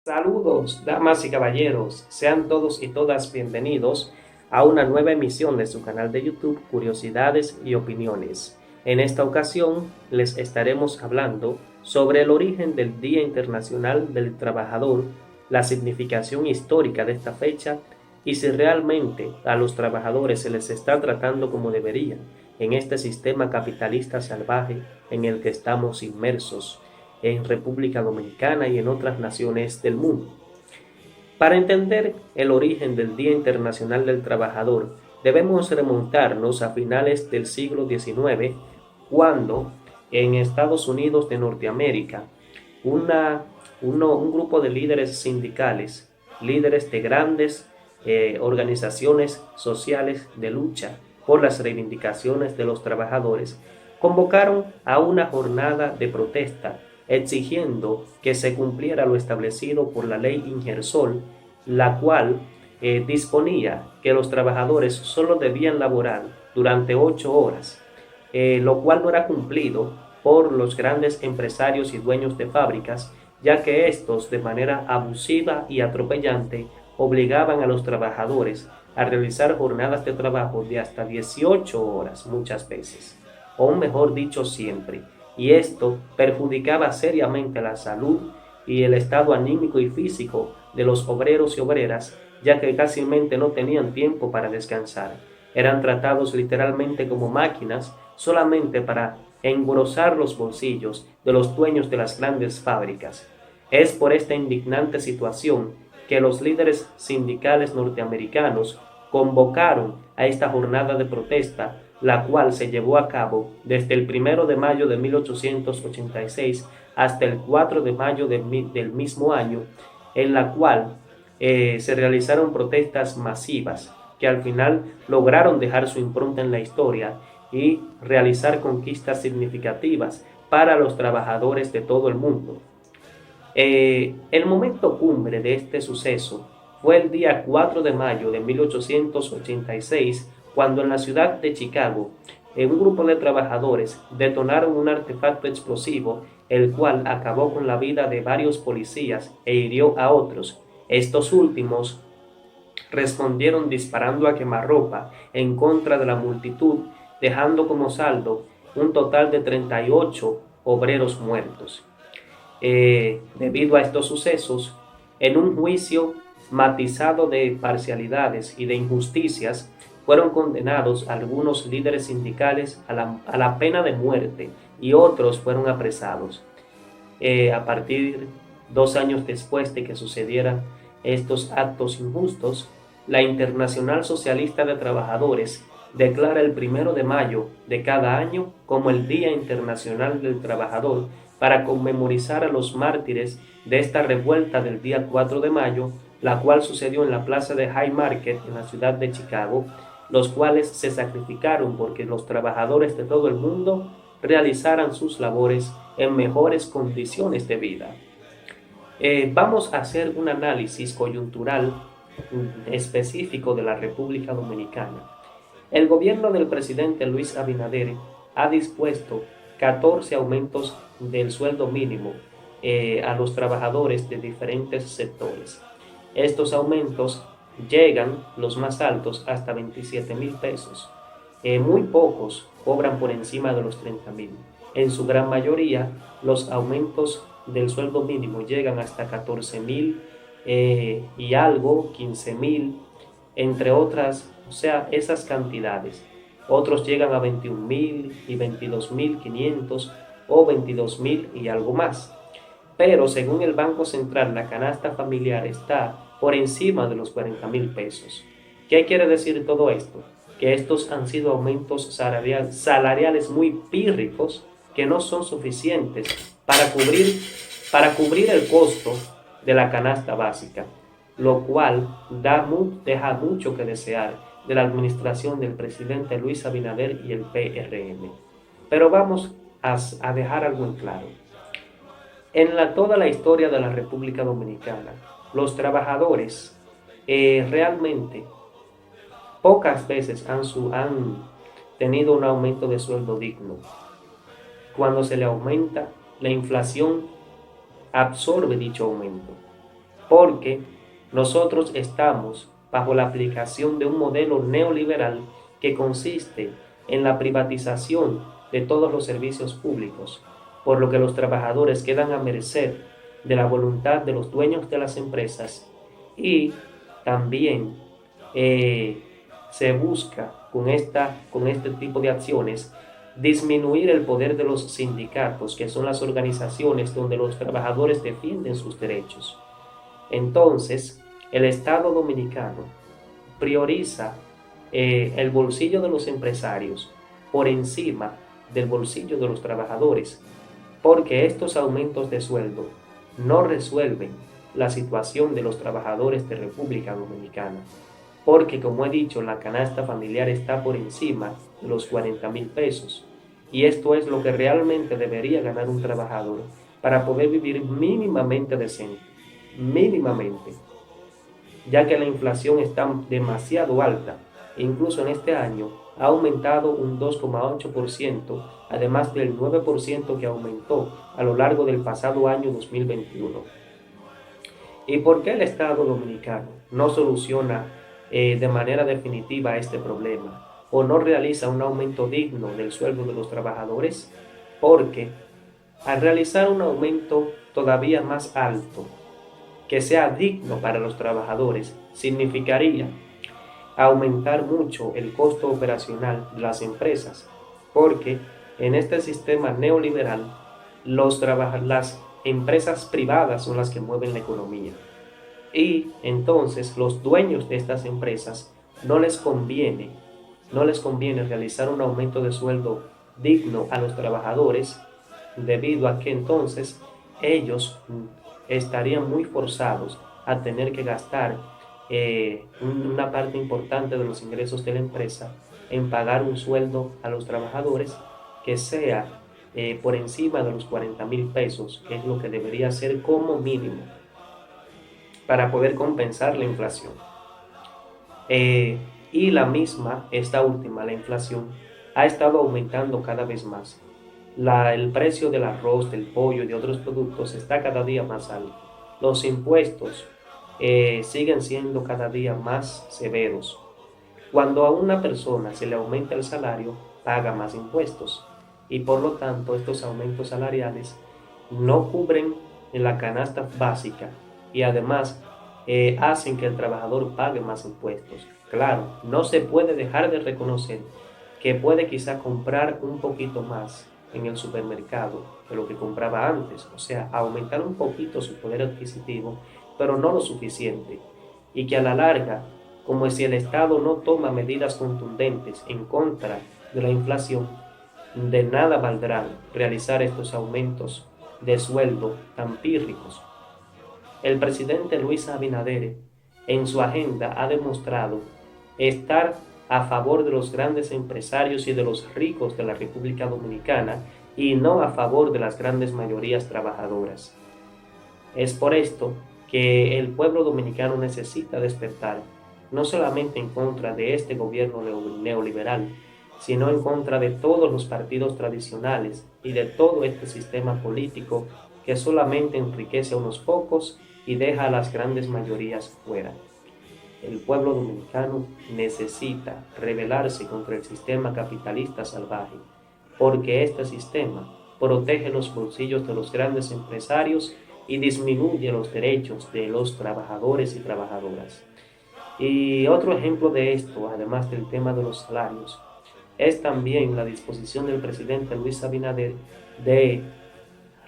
Saludos, damas y caballeros, sean todos y todas bienvenidos a una nueva emisión de su canal de YouTube Curiosidades y Opiniones. En esta ocasión les estaremos hablando sobre el origen del Día Internacional del Trabajador, la significación histórica de esta fecha y si realmente a los trabajadores se les está tratando como deberían en este sistema capitalista salvaje en el que estamos inmersos en República Dominicana y en otras naciones del mundo. Para entender el origen del Día Internacional del Trabajador, debemos remontarnos a finales del siglo XIX, cuando en Estados Unidos de Norteamérica, un grupo de líderes sindicales, líderes de grandes organizaciones sociales de lucha por las reivindicaciones de los trabajadores, convocaron a una jornada de protesta exigiendo que se cumpliera lo establecido por la ley Ingersol, la cual disponía que los trabajadores solo debían laborar durante 8 horas, lo cual no era cumplido por los grandes empresarios y dueños de fábricas, ya que estos de manera abusiva y atropellante obligaban a los trabajadores a realizar jornadas de trabajo de hasta 18 horas muchas veces, o mejor dicho siempre, y esto perjudicaba seriamente la salud y el estado anímico y físico de los obreros y obreras, ya que casi no tenían tiempo para descansar. Eran tratados literalmente como máquinas solamente para engrosar los bolsillos de los dueños de las grandes fábricas. Es por esta indignante situación que los líderes sindicales norteamericanos convocaron a esta jornada de protesta, la cual se llevó a cabo desde el 1 de mayo de 1886 hasta el 4 de mayo del mismo año, en la cual se realizaron protestas masivas que al final lograron dejar su impronta en la historia y realizar conquistas significativas para los trabajadores de todo el mundo. El momento cumbre de este suceso fue el día 4 de mayo de 1886, cuando en la ciudad de Chicago, un grupo de trabajadores detonaron un artefacto explosivo, el cual acabó con la vida de varios policías e hirió a otros. Estos últimos respondieron disparando a quemarropa en contra de la multitud, dejando como saldo un total de 38 obreros muertos. Debido a estos sucesos, en un juicio matizado de parcialidades y de injusticias, fueron condenados algunos líderes sindicales a la pena de muerte y otros fueron apresados. A partir 2 años después de que sucedieran estos actos injustos, la Internacional Socialista de Trabajadores declara el 1 de mayo de cada año como el Día Internacional del Trabajador, para conmemorizar a los mártires de esta revuelta del día 4 de mayo, la cual sucedió en la plaza de High Market en la ciudad de Chicago, los cuales se sacrificaron porque los trabajadores de todo el mundo realizaran sus labores en mejores condiciones de vida. Vamos a hacer un análisis coyuntural específico de la República Dominicana. El gobierno del presidente Luis Abinader ha dispuesto 14 aumentos del sueldo mínimo a los trabajadores de diferentes sectores. Estos aumentos llegan, los más altos, hasta 27,000 pesos. Muy pocos cobran por encima de los 30,000. En su gran mayoría, los aumentos del sueldo mínimo llegan hasta 14,000 y algo, 15,000, entre otras, o sea, esas cantidades. Otros llegan a 21,000 y 22,500 o 22,000 y algo más. Pero según el Banco Central, la canasta familiar está por encima de los 40,000 pesos. ¿Qué quiere decir todo esto? Que estos han sido aumentos salariales muy pírricos que no son suficientes para cubrir el costo de la canasta básica, lo cual deja mucho que desear de la administración del presidente Luis Abinader y el PRM. Pero vamos a dejar algo en claro. En toda la historia de la República Dominicana, los trabajadores realmente pocas veces han tenido un aumento de sueldo digno. Cuando se le aumenta, la inflación absorbe dicho aumento. porque nosotros estamos bajo la aplicación de un modelo neoliberal que consiste en la privatización de todos los servicios públicos, por lo que los trabajadores quedan a merced de la voluntad de los dueños de las empresas y también se busca con este tipo de acciones disminuir el poder de los sindicatos, que son las organizaciones donde los trabajadores defienden sus derechos. Entonces, el Estado dominicano prioriza el bolsillo de los empresarios por encima del bolsillo de los trabajadores, porque estos aumentos de sueldo no resuelven la situación de los trabajadores de República Dominicana, porque como he dicho, la canasta familiar está por encima de los 40,000 pesos, y esto es lo que realmente debería ganar un trabajador para poder vivir mínimamente decente, mínimamente, ya que la inflación está demasiado alta. Incluso en este año ha aumentado un 2,8%, además del 9% que aumentó a lo largo del pasado año 2021. ¿Y por qué el Estado dominicano no soluciona de manera definitiva este problema o no realiza un aumento digno del sueldo de los trabajadores? Porque al realizar un aumento todavía más alto, que sea digno para los trabajadores, significaría aumentar mucho el costo operacional de las empresas, porque en este sistema neoliberal las empresas privadas son las que mueven la economía. Y entonces los dueños de estas empresas no les conviene, no les conviene realizar un aumento de sueldo digno a los trabajadores, debido a que entonces ellos estarían muy forzados a tener que gastar una parte importante de los ingresos de la empresa en pagar un sueldo a los trabajadores que sea por encima de los 40,000 pesos, que es lo que debería ser como mínimo para poder compensar la inflación. Y esta última, la inflación, ha estado aumentando cada vez más. El precio del arroz, del pollo y de otros productos está cada día más alto. Los impuestos siguen siendo cada día más severos. Cuando a una persona se le aumenta el salario, paga más impuestos y por lo tanto estos aumentos salariales no cubren la canasta básica y además hacen que el trabajador pague más impuestos. Claro, no se puede dejar de reconocer que puede quizá comprar un poquito más en el supermercado que lo que compraba antes, o sea, aumentar un poquito su poder adquisitivo, pero no lo suficiente, y que a la larga, como si el Estado no toma medidas contundentes en contra de la inflación, de nada valdrán realizar estos aumentos de sueldo tan pírricos. El presidente Luis Abinader en su agenda ha demostrado estar a favor de los grandes empresarios y de los ricos de la República Dominicana y no a favor de las grandes mayorías trabajadoras. Es por esto que el pueblo dominicano necesita despertar, no solamente en contra de este gobierno neoliberal, sino en contra de todos los partidos tradicionales y de todo este sistema político que solamente enriquece a unos pocos y deja a las grandes mayorías fuera. El pueblo dominicano necesita rebelarse contra el sistema capitalista salvaje, porque este sistema protege los bolsillos de los grandes empresarios y disminuye los derechos de los trabajadores y trabajadoras. Y otro ejemplo de esto, además del tema de los salarios, es también la disposición del presidente Luis Abinader de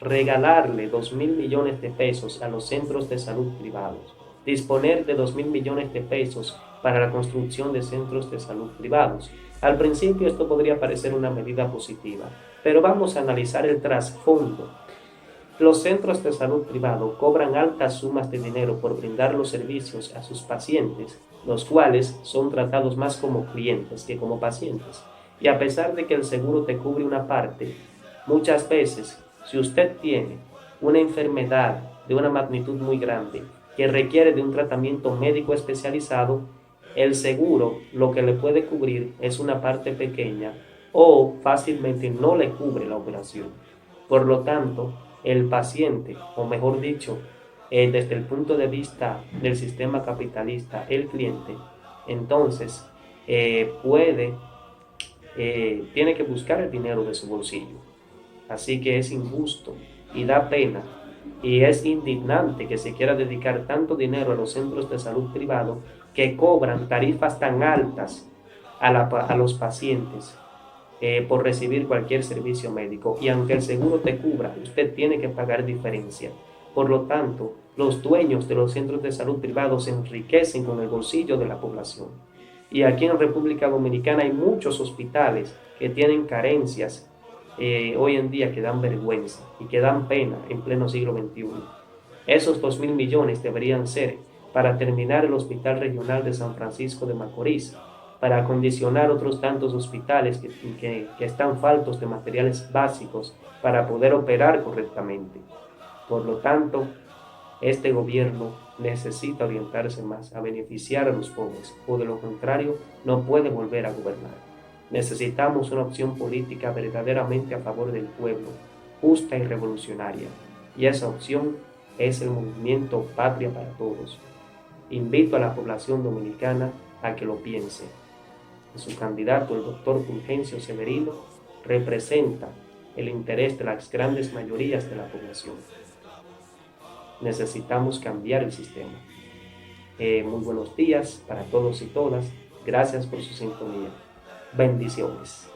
regalarle 2,000 millones de pesos a los centros de salud privados, disponer de 2,000 millones de pesos para la construcción de centros de salud privados. Al principio esto podría parecer una medida positiva, pero vamos a analizar el trasfondo. Los centros de salud privado cobran altas sumas de dinero por brindar los servicios a sus pacientes, los cuales son tratados más como clientes que como pacientes. Y a pesar de que el seguro te cubre una parte, muchas veces, si usted tiene una enfermedad de una magnitud muy grande que requiere de un tratamiento médico especializado, el seguro lo que le puede cubrir es una parte pequeña o fácilmente no le cubre la operación. Por lo tanto, el paciente, o mejor dicho, desde el punto de vista del sistema capitalista, el cliente, entonces tiene que buscar el dinero de su bolsillo. Así que es injusto y da pena y es indignante que se quiera dedicar tanto dinero a los centros de salud privados que cobran tarifas tan altas a los pacientes por recibir cualquier servicio médico. Y aunque el seguro te cubra, usted tiene que pagar diferencia. Por lo tanto, los dueños de los centros de salud privados se enriquecen con el bolsillo de la población. Y aquí en República Dominicana hay muchos hospitales que tienen carencias hoy en día que dan vergüenza y que dan pena en pleno siglo XXI. Esos 2.000 millones deberían ser para terminar el Hospital Regional de San Francisco de Macorís, para acondicionar otros tantos hospitales que están faltos de materiales básicos para poder operar correctamente. Por lo tanto, este gobierno necesita orientarse más a beneficiar a los pobres, o de lo contrario, no puede volver a gobernar. Necesitamos una opción política verdaderamente a favor del pueblo, justa y revolucionaria, y esa opción es el movimiento Patria para Todos. Invito a la población dominicana a que lo piense. Su candidato, el doctor Fulgencio Severino, representa el interés de las grandes mayorías de la población. Necesitamos cambiar el sistema. Muy buenos días para todos y todas. Gracias por su sintonía. Bendiciones.